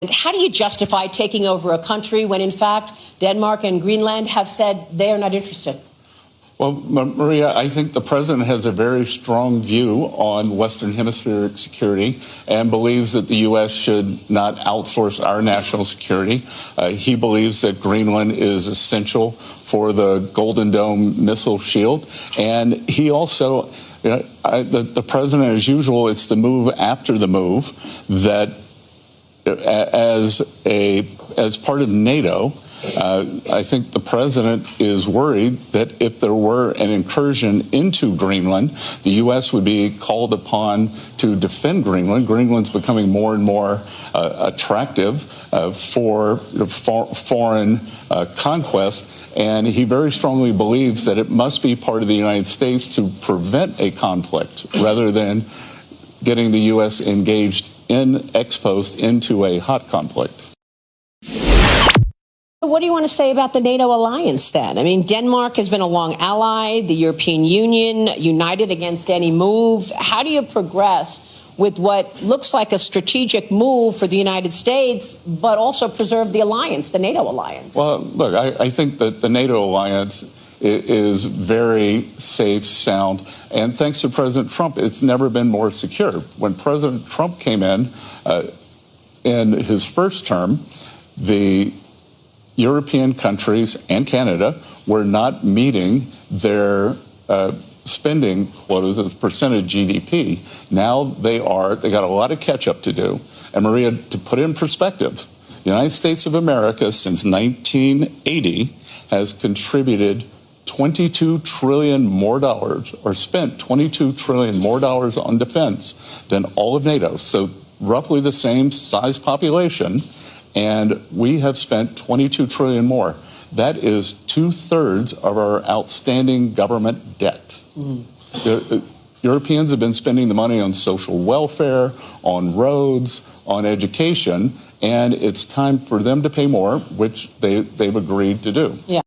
And how do you justify taking over a country when, in fact, Denmark and Greenland have said they are not interested? Well, Maria, I think the president has a very strong view on Western Hemispheric security and believes that the U.S. should not outsource our national security. He believes that Greenland is essential for the Golden Dome missile shield. And he also, the president, as usual, it's the move after the move that as part of NATO, I think the president is worried that if there were an incursion into Greenland, the U.S. would be called upon to defend Greenland. Greenland's becoming more and more attractive for foreign conquest, and he very strongly believes that it must be part of the United States to prevent a conflict rather than getting the U.S. engaged in ex post into a hot conflict. What do you want to say about the NATO alliance then? I mean, Denmark has been a long ally, the European Union united against any move. How do you progress with what looks like a strategic move for the United States, but also preserve the alliance, the NATO alliance? Well, look, I think that the NATO alliance is very safe, sound, and thanks to President Trump, it's never been more secure. When President Trump came in his first term, the European countries and Canada were not meeting their spending quotas as a percent of GDP. Now they are. They got a lot of catch up to do. And Maria, to put it in perspective, the United States of America since 1980 has contributed $22 trillion more dollars, or spent $22 trillion more dollars on defense than all of NATO. So roughly the same size population. And we have spent $22 trillion more. That is 2/3 of our outstanding government debt. The Europeans have been spending the money on social welfare, on roads, on education, and it's time for them to pay more, which they've agreed to do. Yeah.